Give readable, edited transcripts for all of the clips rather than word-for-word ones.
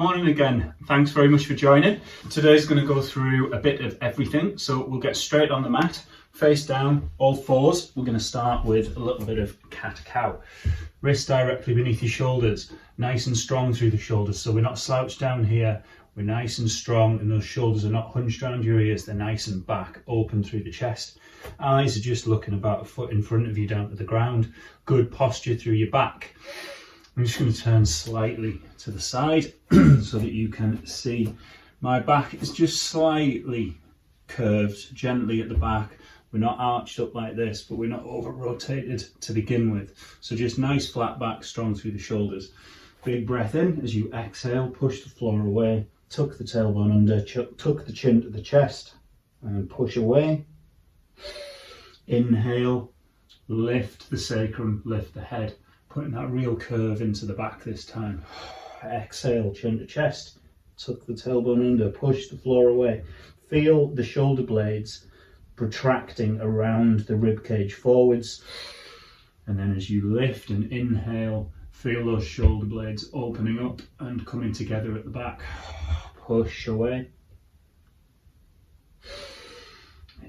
Morning again. Thanks very much for joining. Today's going to go through a bit of everything. So we'll get straight on the mat, face down, all fours. We're going to start with a little bit of cat-cow. Wrists directly beneath your shoulders, nice and strong through the shoulders. So we're not slouched down here. We're nice and strong, and those shoulders are not hunched around your ears. They're nice and back, open through the chest. Eyes are just looking about a foot in front of you down to the ground. Good posture through your back. I'm just going to turn slightly to the side so that you can see my back is just slightly curved, gently at the back. We're not arched up like this, but we're not over rotated to begin with. So just nice flat back, strong through the shoulders. Big breath in as you exhale, push the floor away, tuck the tailbone under, tuck the chin to the chest and push away. Inhale, lift the sacrum, lift the head. Putting that real curve into the back this time. Exhale, chin to chest, tuck the tailbone under, push the floor away. Feel the shoulder blades protracting around the rib cage forwards. And then as you lift and inhale, feel those shoulder blades opening up and coming together at the back. Push away.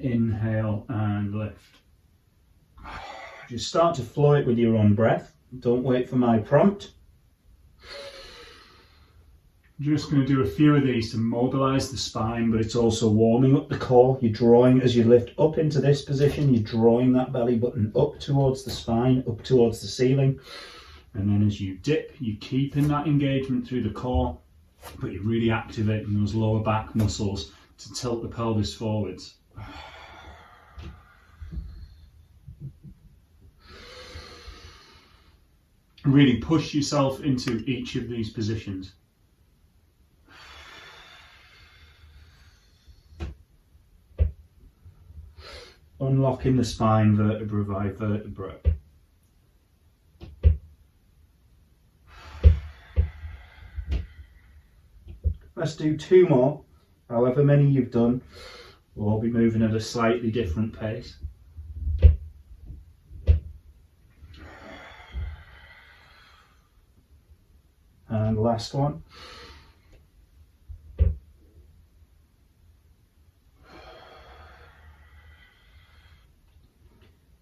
Inhale and lift. Just start to flow it with your own breath. Don't wait for my prompt. I'm just going to do a few of these to mobilize the spine, but it's also warming up the core. You're drawing, as you lift up into this position, you're drawing that belly button up towards the spine, up towards the ceiling. And then as you dip, you're keeping that engagement through the core, but you're really activating those lower back muscles to tilt the pelvis forwards. Really push yourself into each of these positions. Unlocking the spine vertebra by vertebra. Let's do two more. However many you've done, we'll all be moving at a slightly different pace. And last one.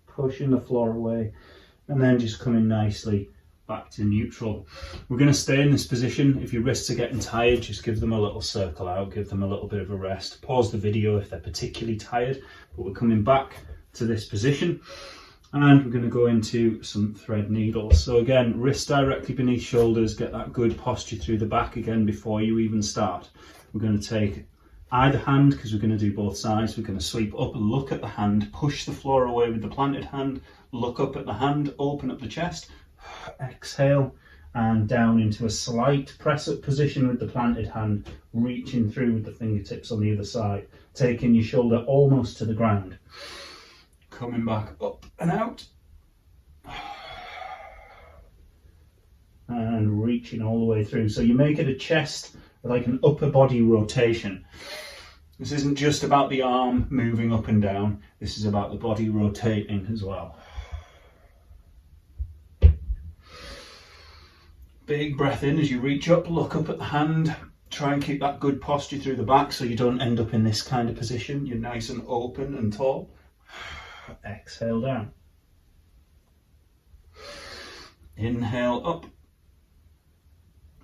Pushing the floor away and then just coming nicely back to neutral. We're going to stay in this position. If your wrists are getting tired, just give them a little circle out, give them a little bit of a rest. Pause the video if they're particularly tired, but we're coming back to this position. And we're going to go into some thread needles. So again, wrists directly beneath shoulders, get that good posture through the back again before you even start. We're going to take either hand, because we're going to do both sides. We're going to sweep up, look at the hand, push the floor away with the planted hand, look up at the hand, open up the chest, exhale, and down into a slight press up position with the planted hand, reaching through with the fingertips on the other side, taking your shoulder almost to the ground. Coming back up and out. And reaching all the way through. So you make it a chest, like an upper body rotation. This isn't just about the arm moving up and down. This is about the body rotating as well. Big breath in as you reach up, look up at the hand. Try and keep that good posture through the back so you don't end up in this kind of position. You're nice and open and tall. Exhale down. Inhale up.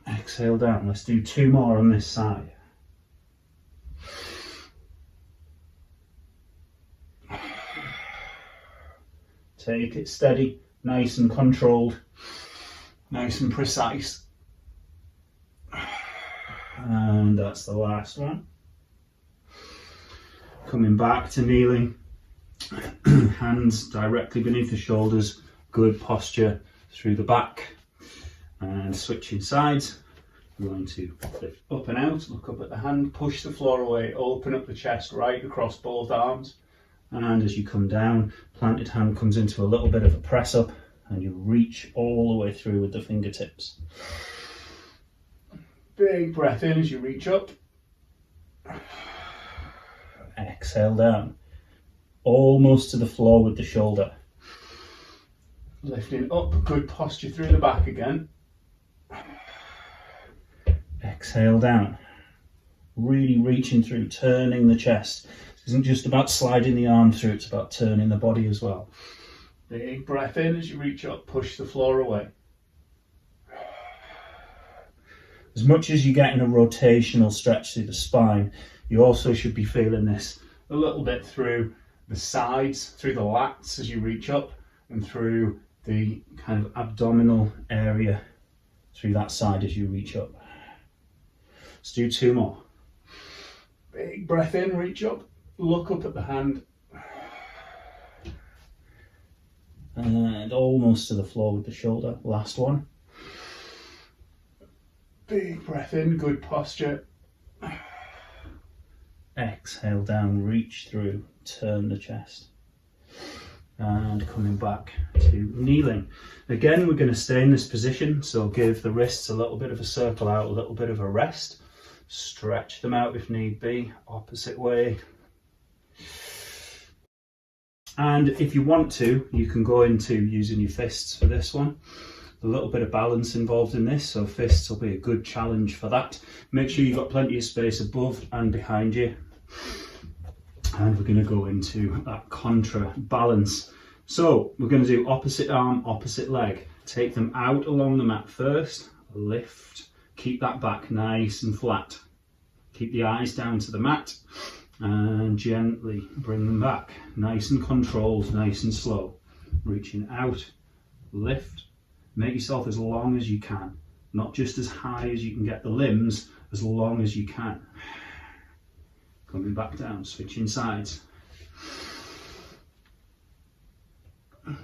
Exhale down. Let's do two more on this side. Take it steady, nice and controlled, nice and precise. And that's the last one. Coming back to kneeling. Hands directly beneath the shoulders, good posture through the back, and switching sides. We're going to lift up and out, look up at the hand, push the floor away, open up the chest right across both arms, and as you come down, planted hand comes into a little bit of a press up and you reach all the way through with the fingertips. Big breath in as you reach up. Exhale down. Almost to the floor with the shoulder. Lifting up, good posture through the back again. exhale down. Really reaching through, turning the chest. This isn't just about sliding the arm through, it's about turning the body as well. Big breath in as you reach up, push the floor away. As much as you get in a rotational stretch through the spine, you also should be feeling this a little bit through the sides, through the lats as you reach up, and through the kind of abdominal area through that side as you reach up. Let's do 2 more. Big breath in, reach up, look up at the hand, and almost to the floor with the shoulder. Last one. Big breath in, good posture. Exhale down, reach through, turn the chest. And coming back to kneeling. Again, we're going to stay in this position, so give the wrists a little bit of a circle out, a little bit of a rest. Stretch them out if need be, opposite way. And if you want to, you can go into using your fists for this one. A little bit of balance involved in this, so fists will be a good challenge for that. Make sure you've got plenty of space above and behind you. And we're going to go into that contra balance. So we're going to do opposite arm, opposite leg. Take them out along the mat first, lift, keep that back nice and flat. Keep the eyes down to the mat and gently bring them back. Nice and controlled, nice and slow. Reaching out, lift. Make yourself as long as you can, not just as high as you can get the limbs, as long as you can. Coming back down, switching sides.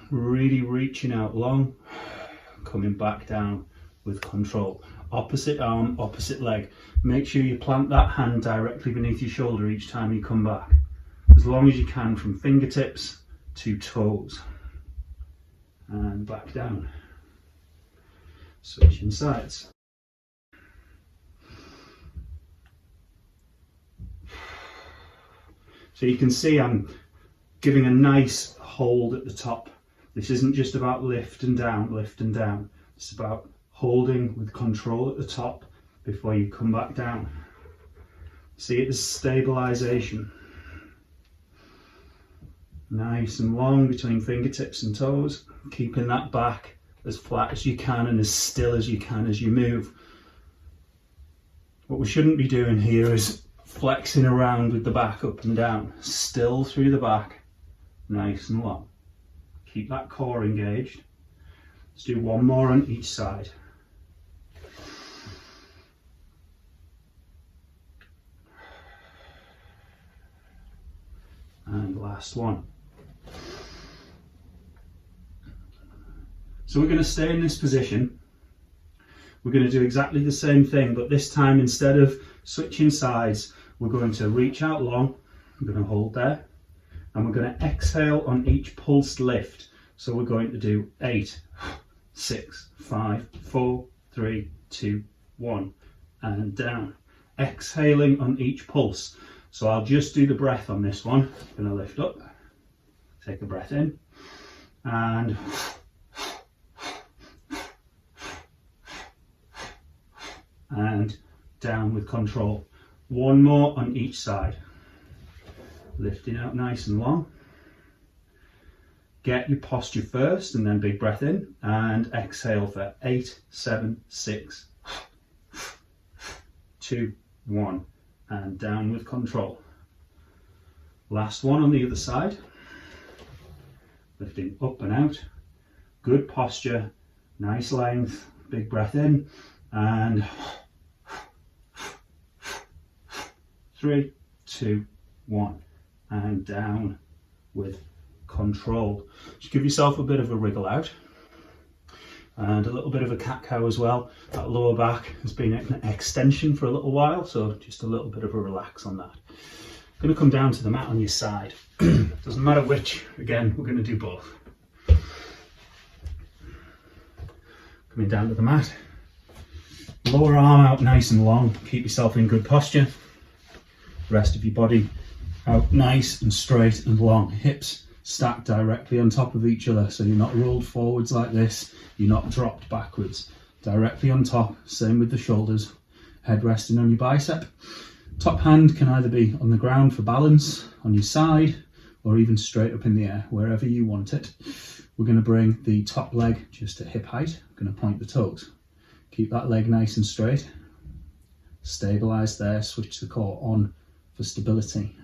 Really reaching out long, coming back down with control. Opposite arm, opposite leg. Make sure you plant that hand directly beneath your shoulder each time you come back. As long as you can, from fingertips to toes. And back down. Switching sides. So you can see I'm giving a nice hold at the top. This isn't just about lift and down, lift and down. It's about holding with control at the top before you come back down. See it as stabilization. Nice and long between fingertips and toes, keeping that back as flat as you can and as still as you can as you move. What we shouldn't be doing here is flexing around with the back up and down. Still through the back, nice and long. Keep that core engaged. Let's do 1 more on each side. And last one. So we're going to stay in this position. We're going to do exactly the same thing, but this time instead of switching sides, we're going to reach out long. We're going to hold there, and we're going to exhale on each pulsed lift. So we're going to do 8, 6, 5, 4, 3, 2, 1, and down. Exhaling on each pulse. So I'll just do the breath on this one. I'm going to lift up, take a breath in, and down with control. 1 more on each side. Lifting out nice and long. Get your posture first and then big breath in and exhale for 8, 7, 6, 2, 1 and down with control. Last one on the other side. Lifting up and out. Good posture, nice length, big breath in and 3, 2, 1 and down with control. Just give yourself a bit of a wriggle out and a little bit of a cat-cow as well. That lower back has been an extension for a little while, so just a little bit of a relax on that. Going to come down to the mat on your side. Doesn't matter which, again, we're going to do both. Coming down to the mat. Lower arm out nice and long, keep yourself in good posture. Rest of your body out nice and straight and long. Hips stacked directly on top of each other, so you're not rolled forwards like this, you're not dropped backwards. Directly on top, same with the shoulders. head resting on your bicep. Top hand can either be on the ground for balance, on your side, or even straight up in the air, wherever you want it. We're going to bring the top leg just at hip height. I'm going to point the toes. Keep that leg nice and straight. Stabilise there, switch the core on for stability.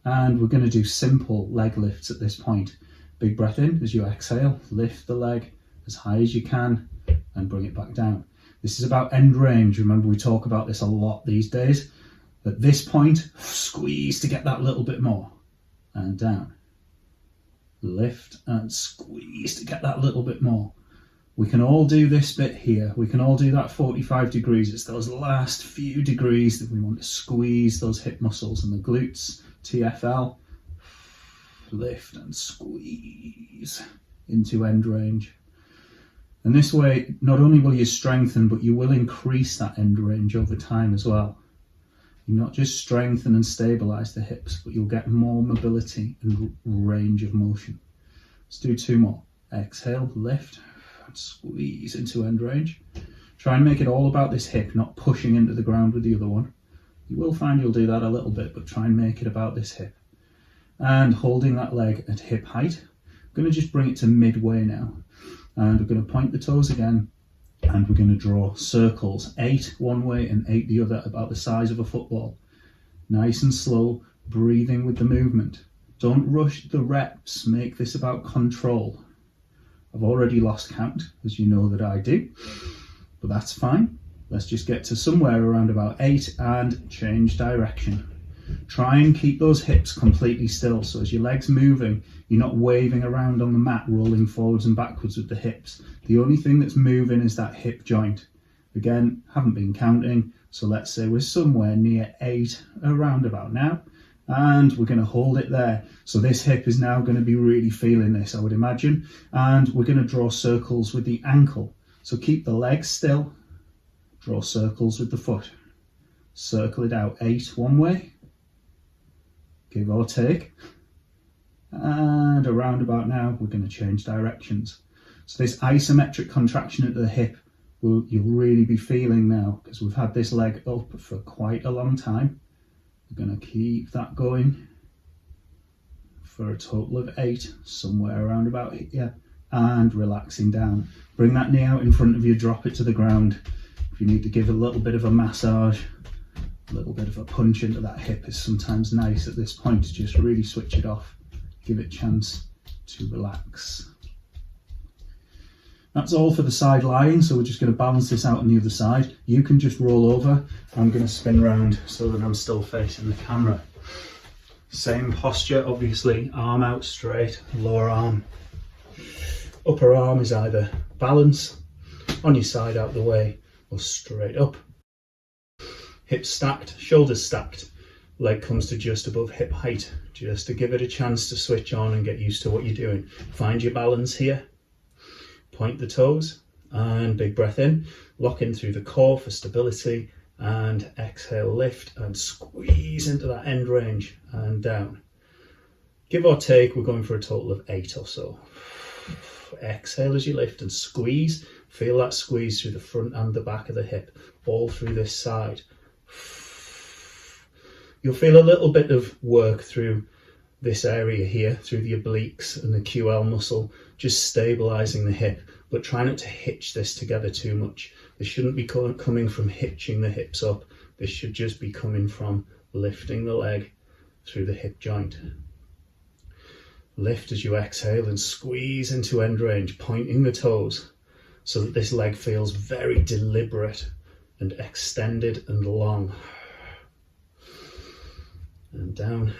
And we're going to do simple leg lifts at this point. Big breath in as you exhale, lift the leg as high as you can and bring it back down. This is about end range. Remember, we talk about this a lot these days. At this point, squeeze to get that little bit more and down. Lift and squeeze to get that little bit more. We can all do this bit here. We can all do that 45 degrees. It's those last few degrees that we want to squeeze those hip muscles and the glutes. TFL. Lift and squeeze into end range. And this way, not only will you strengthen, but you will increase that end range over time as well. You not just strengthen and stabilise the hips, but you'll get more mobility and range of motion. Let's do 2 more. Exhale, lift, and squeeze into end range. Try and make it all about this hip, not pushing into the ground with the other one. You will find you'll do that a little bit, but try and make it about this hip. And holding that leg at hip height. I'm going to just bring it to midway now. And we're going to point the toes again. And we're going to draw circles, 8 one way and 8 the other, about the size of a football. Nice and slow, breathing with the movement. Don't rush the reps, make this about control. I've already lost count, as you know that I do, but that's fine. Let's just get to somewhere around about 8 and change direction. Try and keep those hips completely still, so as your leg's moving, you're not waving around on the mat, rolling forwards and backwards with the hips. The only thing that's moving is that hip joint. Again, haven't been counting, so let's say we're somewhere near 8 around about now, and we're going to hold it there. So this hip is now going to be really feeling this, I would imagine, and we're going to draw circles with the ankle. So keep the leg still, draw circles with the foot. Circle it out, 8 one way, give or take, and around about now we're going to change directions. So this isometric contraction at the hip you'll really be feeling now, because we've had this leg up for quite a long time. We're going to keep that going for a total of 8, somewhere around about here, and relaxing down. Bring that knee out in front of you, drop it to the ground. If you need to give a little bit of a massage, a little bit of a punch into that hip is sometimes nice at this point to just really switch it off, give it a chance to relax. That's all for the side lying, so we're just going to balance this out on the other side. You can just roll over. I'm going to spin around so that I'm still facing the camera. Same posture, obviously, arm out straight, lower arm. Upper arm is either balance, on your side out the way, or straight up. Hips stacked, shoulders stacked. Leg comes to just above hip height, just to give it a chance to switch on and get used to what you're doing. Find your balance here. Point the toes and big breath in, lock in through the core for stability, and exhale, lift and squeeze into that end range and down. Give or take, we're going for a total of 8 or so. Exhale as you lift and squeeze. Feel that squeeze through the front and the back of the hip, all through this side. You'll feel a little bit of work through this area here, through the obliques and the QL muscle, just stabilising the hip, but try not to hitch this together too much. This shouldn't be coming from hitching the hips up. This should just be coming from lifting the leg through the hip joint. Lift as you exhale and squeeze into end range, pointing the toes so that this leg feels very deliberate and extended and long. And down.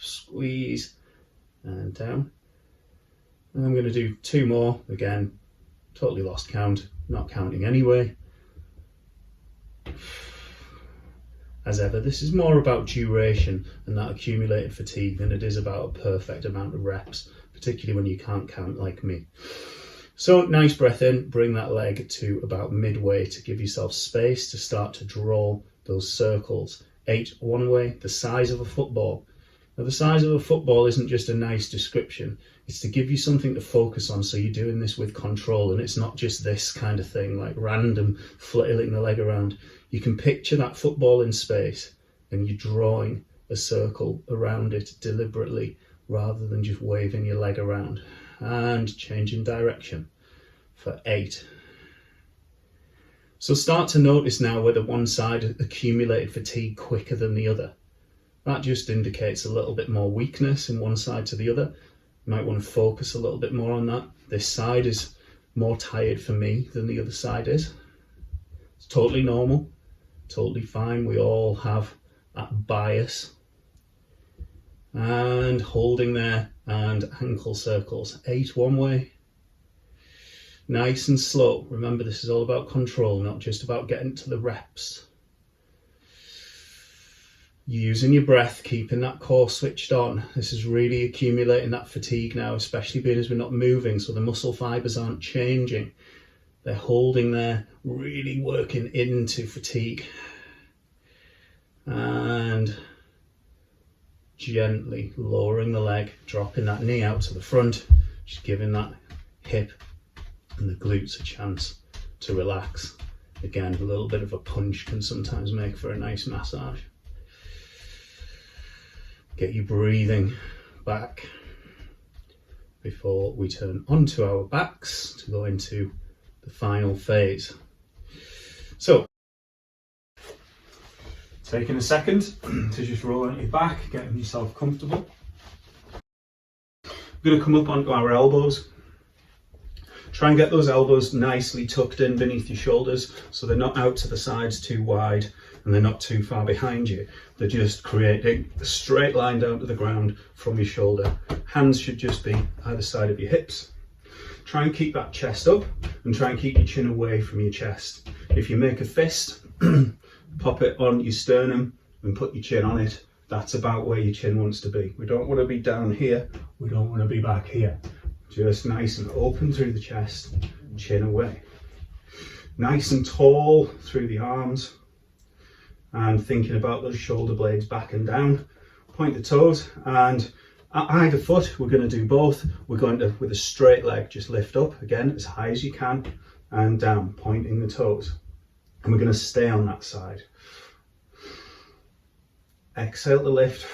Squeeze and down. And I'm going to do 2 more. Again, totally lost count, not counting anyway. As ever, this is more about duration and that accumulated fatigue than it is about a perfect amount of reps, particularly when you can't count like me. So nice breath in, bring that leg to about midway to give yourself space to start to draw those circles. 8 one way, the size of a football. Now the size of a football isn't just a nice description, It's to give you something to focus on, so you're doing this with control, and it's not just this kind of thing, like random flailing the leg around. You can picture that football in space, and you're drawing a circle around it deliberately, rather than just waving your leg around. And changing direction for 8. So start to notice now whether one side accumulated fatigue quicker than the other. That just indicates a little bit more weakness in one side to the other. You might want to focus a little bit more on that. This side is more tired for me than the other side is. It's totally normal, totally fine. We all have that bias. And holding there, and ankle circles. 8 one way. Nice and slow. Remember, this is all about control, not just about getting to the reps. Using your breath, keeping that core switched on. This is really accumulating that fatigue now, especially being as we're not moving, so the muscle fibers aren't changing. They're holding there, really working into fatigue. And gently lowering the leg, dropping that knee out to the front, just giving that hip and the glutes a chance to relax. Again, a little bit of a punch can sometimes make for a nice massage. Get you breathing back before we turn onto our backs to go into the final phase. So, taking a second to just roll onto your back, getting yourself comfortable. We're going to come up onto our elbows. Try and get those elbows nicely tucked in beneath your shoulders, so they're not out to the sides too wide and they're not too far behind you. They're just creating a straight line down to the ground from your shoulder. Hands should just be either side of your hips. Try and keep that chest up, and try and keep your chin away from your chest. If you make a fist, pop it on your sternum and put your chin on it. That's about where your chin wants to be. We don't want to be down here, we don't want to be back here. Just nice and open through the chest, chin away. Nice and tall through the arms, and thinking about those shoulder blades back and down. Point the toes, and at either foot, we're going to do both. We're going to, with a straight leg, just lift up again as high as you can and down, pointing the toes. And we're going to stay on that side. Exhale to lift,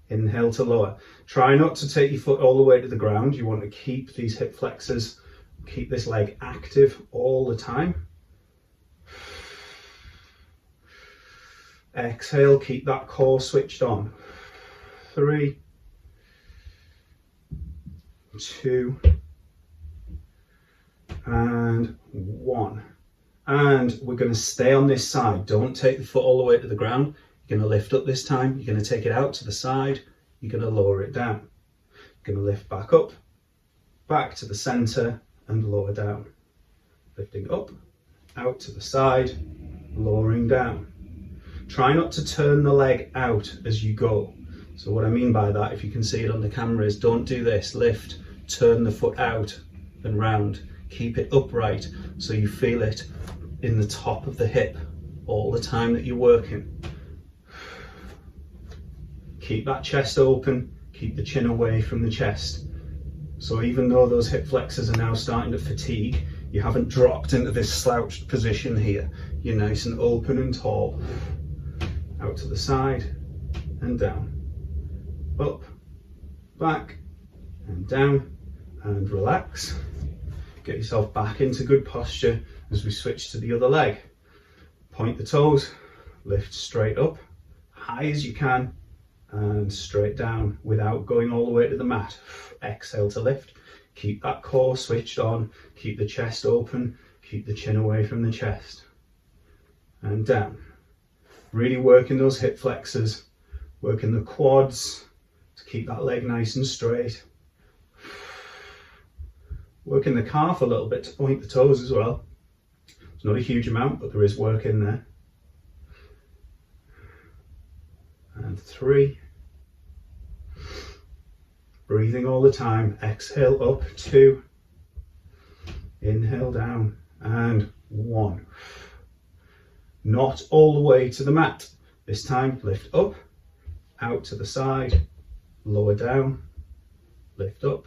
inhale to lower. Try not to take your foot all the way to the ground. You want to keep these hip flexors, keep this leg active all the time. Exhale, keep that core switched on. 3, 2, and 1. And we're going to stay on this side. Don't take the foot all the way to the ground. You're going to lift up this time. You're going to take it out to the side. You're going to lower it down. You're going to lift back up, back to the center, and lower down. Lifting up, out to the side, lowering down. Try not to turn the leg out as you go. So what I mean by that, if you can see it on the camera, is don't do this. Lift, turn the foot out and round. Keep it upright so you feel it in the top of the hip all the time that you're working. Keep that chest open, keep the chin away from the chest. So even though those hip flexors are now starting to fatigue, you haven't dropped into this slouched position here. You're nice and open and tall. Out to the side and down. Up, back and down, and relax. Get yourself back into good posture as we switch to the other leg. Point the toes, lift straight up, high as you can, and straight down without going all the way to the mat. Exhale to lift. Keep that core switched on, keep the chest open, keep the chin away from the chest. And down. Really working those hip flexors, working the quads to keep that leg nice and straight. Working the calf a little bit to point the toes as well. It's not a huge amount, but there is work in there. And 3. Breathing all the time. Exhale up. 2. Inhale down. And 1. Not all the way to the mat. This time lift up, out to the side, lower down, lift up,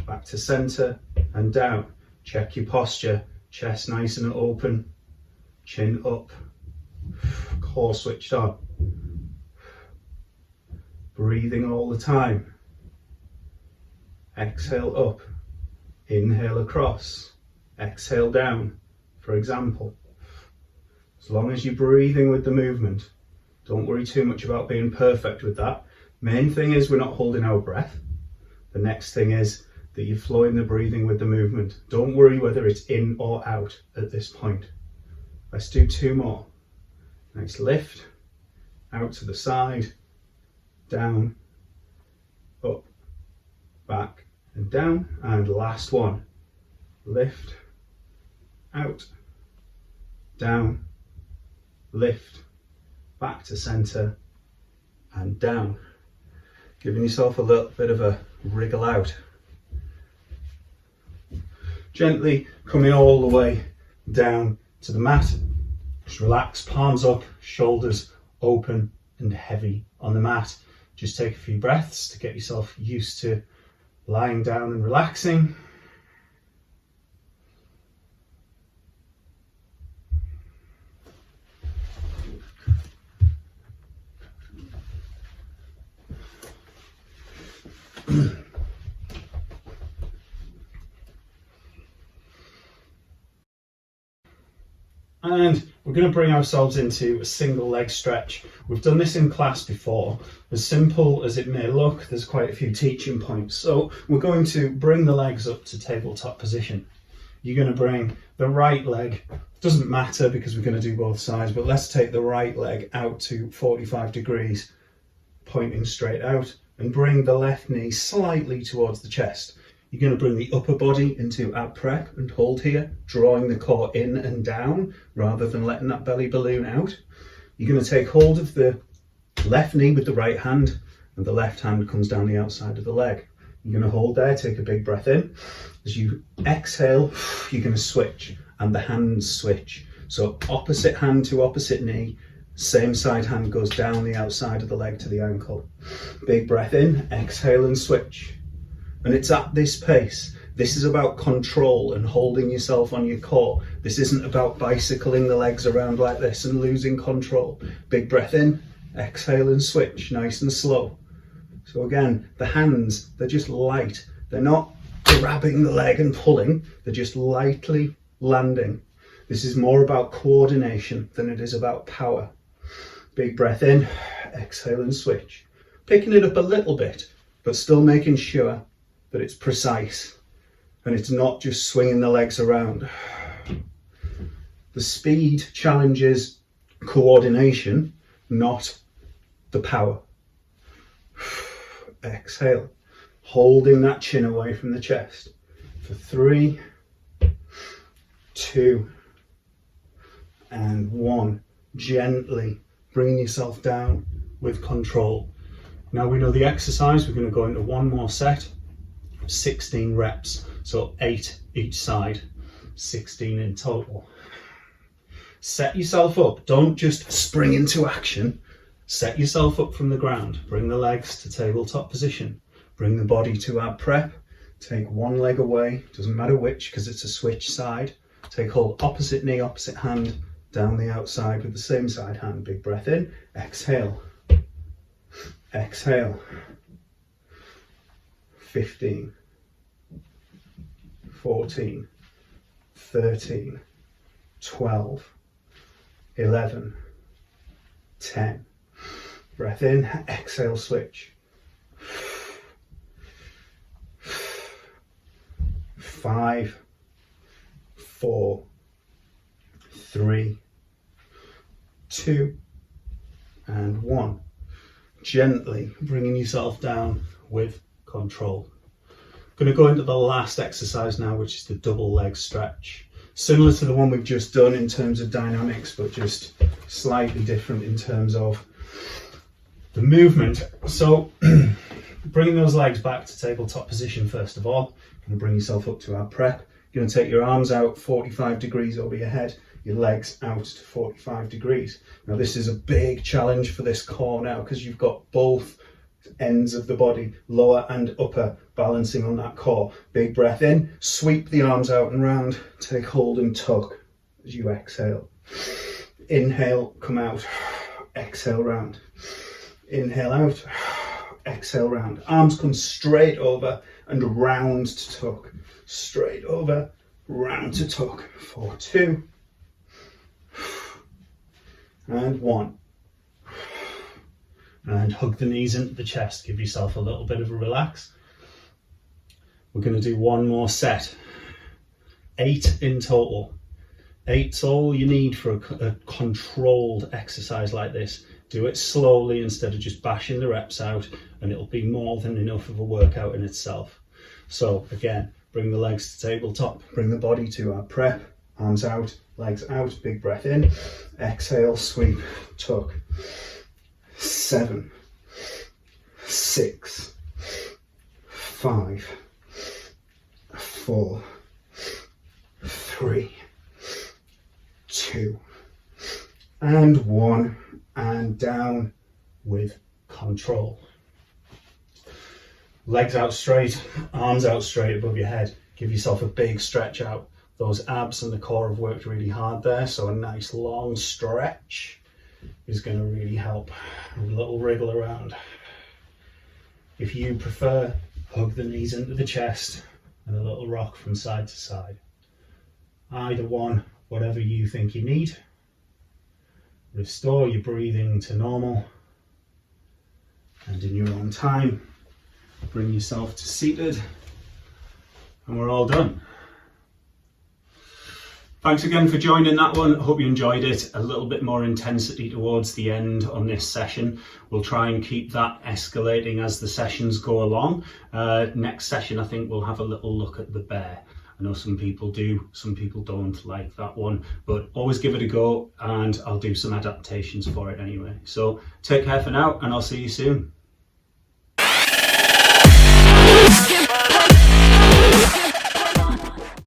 back to center and down. Check your posture, chest nice and open, chin up, core switched on. Breathing all the time. Exhale up, inhale across, exhale down, for example. As long as you're breathing with the movement, don't worry too much about being perfect with that. Main thing is we're not holding our breath. The next thing is that you're flowing the breathing with the movement. Don't worry whether it's in or out at this point. Let's do 2 more. Nice lift, out to the side, down, up, back and down. And last one, lift, out, down, lift, back to center and down. Giving yourself a little bit of a wriggle out. Gently coming all the way down to the mat. Just relax, palms up, shoulders open and heavy on the mat. Just take a few breaths to get yourself used to lying down and relaxing. And we're going to bring ourselves into a single leg stretch. We've done this in class before. As simple as it may look, there's quite a few teaching points. So we're going to bring the legs up to tabletop position. You're going to bring the right leg, doesn't matter because we're going to do both sides, but let's take the right leg out to 45 degrees, pointing straight out, and bring the left knee slightly towards the chest. You're going to bring the upper body into ab prep and hold here, drawing the core in and down rather than letting that belly balloon out. You're going to take hold of the left knee with the right hand, and the left hand comes down the outside of the leg. You're going to hold there, take a big breath in. As you exhale, you're going to switch, and the hands switch. So opposite hand to opposite knee, same side hand goes down the outside of the leg to the ankle. Big breath in, exhale and switch. And it's at this pace. This is about control and holding yourself on your core. This isn't about bicycling the legs around like this and losing control. Big breath in, exhale and switch, nice and slow. So again, the hands, they're just light. They're not grabbing the leg and pulling, they're just lightly landing. This is more about coordination than it is about power. Big breath in, exhale and switch. Picking it up a little bit, but still making sure that it's precise and it's not just swinging the legs around. The speed challenges coordination, not the power. Exhale, holding that chin away from the chest for 3, 2, and 1. Gently bringing yourself down with control. Now we know the exercise, we're going to go into one more set, 16 reps, so 8 each side, 16 in total. Set yourself up, don't just spring into action. Set yourself up from the ground, bring the legs to tabletop position, bring the body to ab prep, take one leg away, doesn't matter which because it's a switch side, take hold opposite knee, opposite hand, down the outside with the same side hand. Big breath in, exhale, exhale. 15, 14, 13, 12, 11, 10. Breath in, exhale, switch. 5, 4, 3, 2, and 1. Gently bringing yourself down with control. Going to go into the last exercise now, which is the double leg stretch. Similar to the one we've just done in terms of dynamics, but just slightly different in terms of the movement. So bringing those legs back to tabletop position first of all. Going to bring yourself up to ab prep. You're going to take your arms out 45 degrees over your head, your legs out to 45 degrees. Now this is a big challenge for this core now because you've got both ends of the body, lower and upper, balancing on that core. Big breath in, sweep the arms out and round, take hold and tuck as you exhale. Inhale, come out, exhale round. Inhale out, exhale round. Arms come straight over and round to tuck. Straight over, round to tuck. 4, 2, and 1. And hug the knees into the chest. Give yourself a little bit of a relax. We're going to do one more set. 8 in total. 8's all you need for a controlled exercise like this. Do it slowly instead of just bashing the reps out, and it'll be more than enough of a workout in itself. So again, bring the legs to tabletop, bring the body to our prep, arms out, legs out, big breath in, exhale, sweep, tuck. 7, 6, 5, 4, 3, 2, and 1, and down with control. Legs out straight, arms out straight above your head. Give yourself a big stretch out. Those abs and the core have worked really hard there, so a nice long stretch is going to really help. A little wriggle around. If you prefer, hug the knees into the chest and a little rock from side to side. Either one, whatever you think you need. Restore your breathing to normal, and in your own time, bring yourself to seated, and we're all done. Thanks again for joining that one. I hope you enjoyed it. A little bit more intensity towards the end on this session. We'll try and keep that escalating as the sessions go along. Next session, I think we'll have a little look at the bear. I know some people do, some people don't like that one, but always give it a go, and I'll do some adaptations for it anyway. So take care for now, and I'll see you soon.